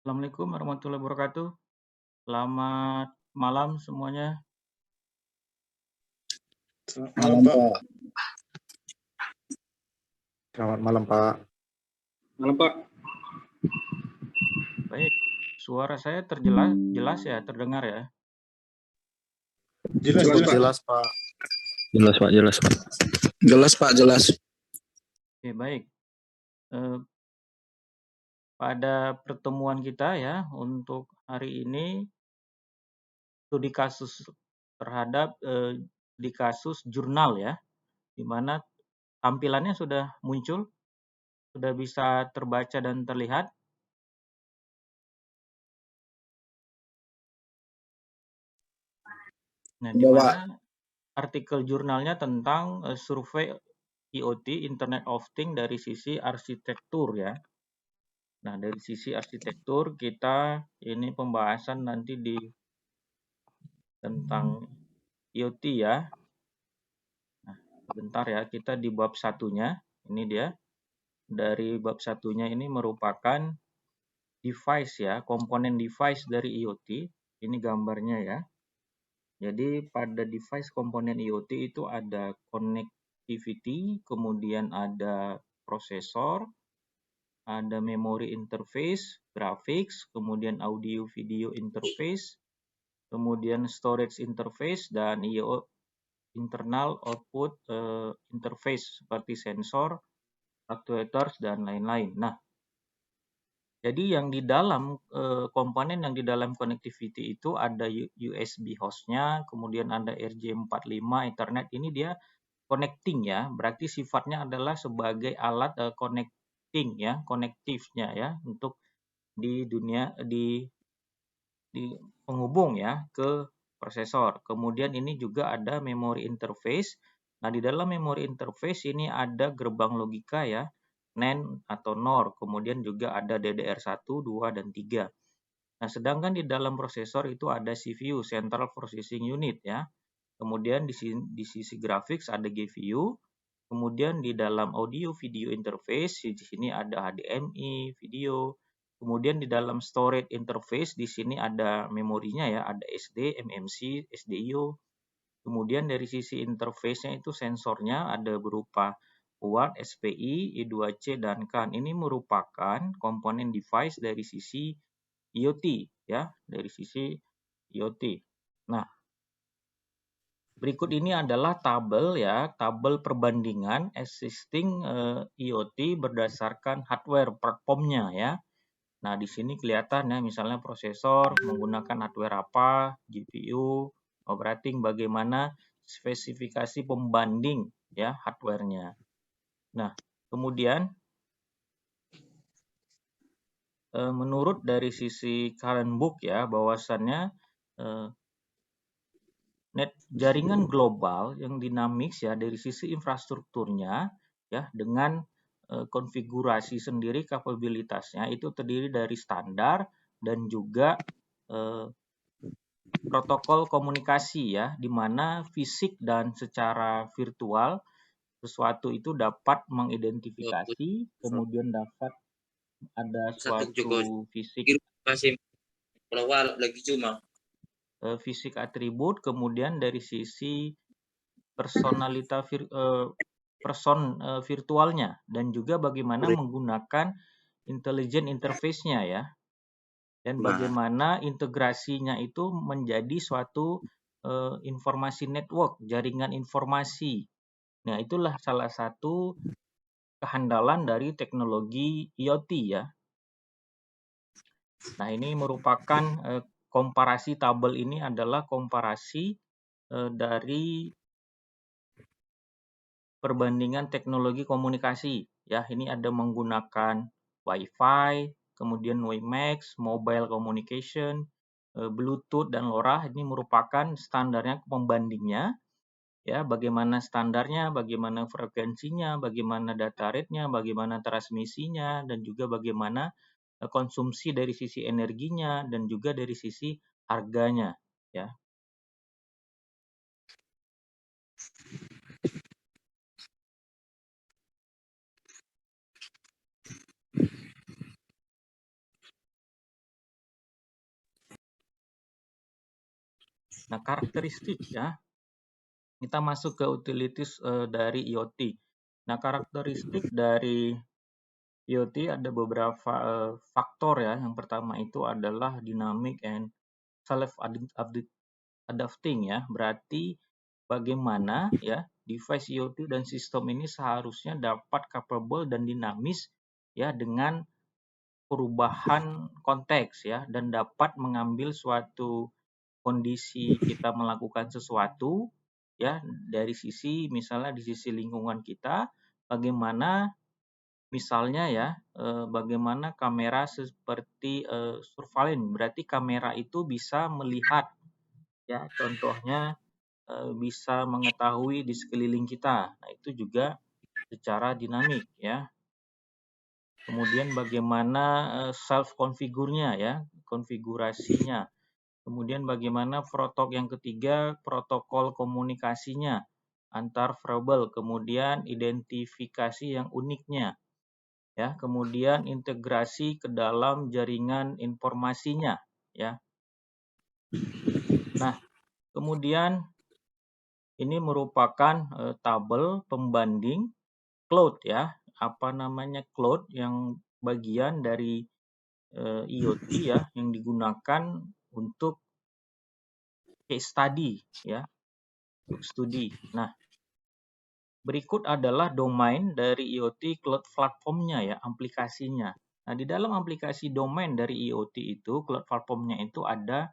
Assalamualaikum warahmatullahi wabarakatuh. Selamat malam semuanya. Malam, Pak. Selamat malam, Pak. Malam, Pak. Baik, suara saya jelas ya, terdengar ya. Jelas, Pak. Jelas, Pak. Jelas, Pak, jelas. Oke, baik. Pada pertemuan kita ya untuk hari ini studi kasus terhadap di kasus jurnal ya, di mana tampilannya sudah muncul, sudah bisa terbaca dan terlihat. Nah, di mana artikel jurnalnya tentang survei IoT, Internet of Things dari sisi arsitektur ya. Nah, dari sisi arsitektur kita ini pembahasan nanti tentang IoT ya. Nah, sebentar ya, kita di bab satunya. Ini dia. Dari bab satunya ini merupakan device ya, komponen device dari IoT. Ini gambarnya ya. Jadi pada device komponen IoT itu ada connectivity, kemudian ada prosesor, ada memory interface, graphics, kemudian audio video interface, kemudian storage interface, dan IO internal output interface seperti sensor, actuators, dan lain-lain. Nah, jadi yang di dalam komponen yang di dalam connectivity itu ada USB hostnya, kemudian ada RJ45 Ethernet. Ini dia connecting ya, berarti sifatnya adalah sebagai alat connecting ya, konektifnya ya, untuk di dunia di penghubung ya ke prosesor. Kemudian ini juga ada memory interface. Nah, di dalam memory interface ini ada gerbang logika ya, NAND atau NOR, kemudian juga ada DDR1, 2, dan 3. Nah, sedangkan di dalam prosesor itu ada CPU, Central Processing Unit ya. Kemudian di sisi graphics ada GPU. Kemudian di dalam audio video interface di sini ada HDMI, video. Kemudian di dalam storage interface di sini ada memorinya ya, ada SD, MMC, SDIO. Kemudian dari sisi interface-nya itu sensornya ada berupa UART, SPI, I2C, dan CAN. Ini merupakan komponen device dari sisi IoT ya, dari sisi IoT. Nah, berikut ini adalah tabel ya, tabel perbandingan existing IoT berdasarkan hardware platformnya ya. Nah, di sini kelihatan ya, misalnya prosesor menggunakan hardware apa, GPU, operating bagaimana, spesifikasi pembanding ya hardware-nya. Nah, kemudian menurut dari sisi current book ya, bahwasannya jaringan global yang dinamis ya dari sisi infrastrukturnya ya dengan konfigurasi sendiri kapabilitasnya itu terdiri dari standar dan juga protokol komunikasi ya, di mana fisik dan secara virtual sesuatu itu dapat mengidentifikasi, kemudian dapat ada suatu fisik fisik atribut, kemudian dari sisi personalita virtualnya dan juga bagaimana menggunakan intelligent interface-nya ya. Dan bagaimana integrasinya itu menjadi suatu informasi network, jaringan informasi. Nah, itulah salah satu kehandalan dari teknologi IoT ya. Nah, ini merupakan komparasi tabel ini adalah komparasi dari perbandingan teknologi komunikasi ya. Ini ada menggunakan Wi-Fi, kemudian WiMAX, mobile communication, Bluetooth, dan LoRa. Ini merupakan standarnya pembandingnya ya, bagaimana standarnya, bagaimana frekuensinya, bagaimana data rate-nya, bagaimana transmisinya, dan juga bagaimana konsumsi dari sisi energinya dan juga dari sisi harganya ya. Nah, karakteristik ya. Kita masuk ke utilities dari IoT. Nah, karakteristik dari IoT ada beberapa faktor ya. Yang pertama itu adalah dynamic and self-adapting ya. Berarti bagaimana ya device IoT dan sistem ini seharusnya dapat capable dan dinamis ya dengan perubahan konteks ya, dan dapat mengambil suatu kondisi kita melakukan sesuatu ya dari sisi misalnya di sisi lingkungan kita, bagaimana misalnya ya bagaimana kamera seperti surveillance, berarti kamera itu bisa melihat ya, contohnya bisa mengetahui di sekeliling kita. Nah, itu juga secara dinamik ya. Kemudian bagaimana self configure-nya ya, konfigurasinya. Kemudian bagaimana yang ketiga, protokol komunikasinya antar verbal, kemudian identifikasi yang uniknya ya, kemudian integrasi ke dalam jaringan informasinya ya. Nah, kemudian ini merupakan tabel pembanding cloud ya, apa namanya cloud yang bagian dari IoT ya yang digunakan untuk case study ya, untuk studi. Nah, berikut adalah domain dari IoT cloud platformnya ya, aplikasinya. Nah, di dalam aplikasi domain dari IoT itu, cloud platformnya itu ada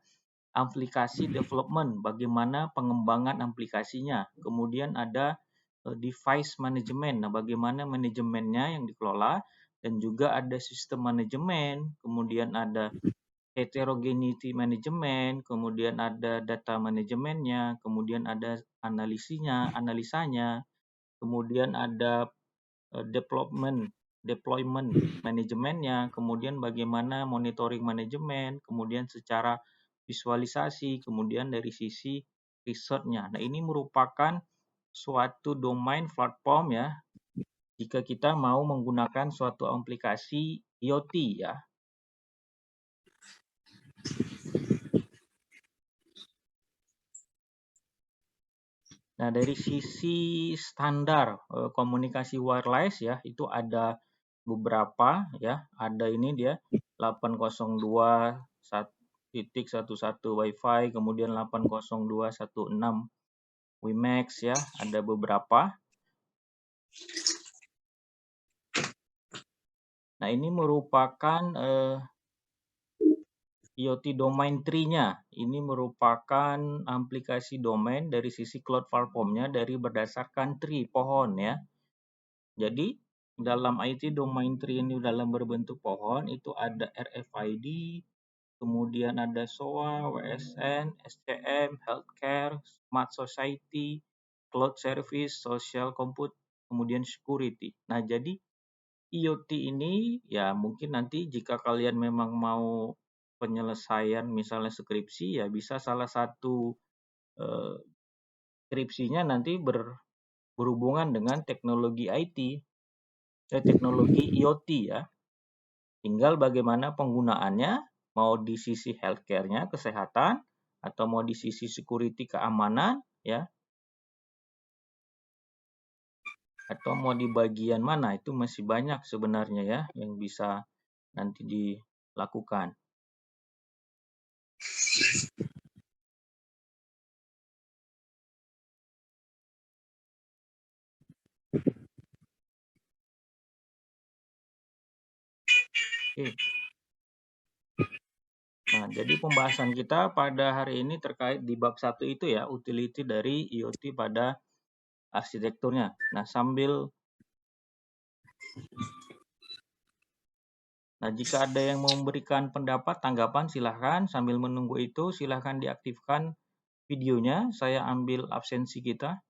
aplikasi development, bagaimana pengembangan aplikasinya. Kemudian ada device management, nah bagaimana manajemennya yang dikelola, dan juga ada sistem manajemen, kemudian ada heterogeneity management, kemudian ada data manajemennya, kemudian ada analisanya, kemudian ada deployment manajemennya, kemudian bagaimana monitoring manajemen, kemudian secara visualisasi, kemudian dari sisi risetnya. Nah, ini merupakan suatu domain platform ya, jika kita mau menggunakan suatu aplikasi IoT ya. Nah, dari sisi standar komunikasi wireless ya, itu ada beberapa ya. Ada ini dia 802.11 Wi-Fi, kemudian 802.16 WiMAX ya, ada beberapa. Nah, ini merupakan IoT domain tree-nya. Ini merupakan aplikasi domain dari sisi cloud platform-nya dari berdasarkan tree, pohon ya. Jadi dalam IoT domain tree ini dalam berbentuk pohon itu ada RFID, kemudian ada SOA, WSN, SCM, healthcare, smart society, cloud service, social compute, kemudian security. Nah, jadi IoT ini ya mungkin nanti jika kalian memang mau penyelesaian misalnya skripsi ya bisa salah satu skripsinya nanti berhubungan dengan teknologi IT, teknologi IoT ya. Tinggal bagaimana penggunaannya, mau di sisi healthcare-nya, kesehatan, atau mau di sisi security, keamanan, ya, atau mau di bagian mana, itu masih banyak sebenarnya ya, yang bisa nanti dilakukan. Oke. Nah, jadi pembahasan kita pada hari ini terkait di bab 1 itu ya, utility dari IoT pada arsitekturnya. Nah, jika ada yang mau memberikan pendapat, tanggapan, silahkan. Sambil menunggu itu, silahkan diaktifkan videonya. Saya ambil absensi kita.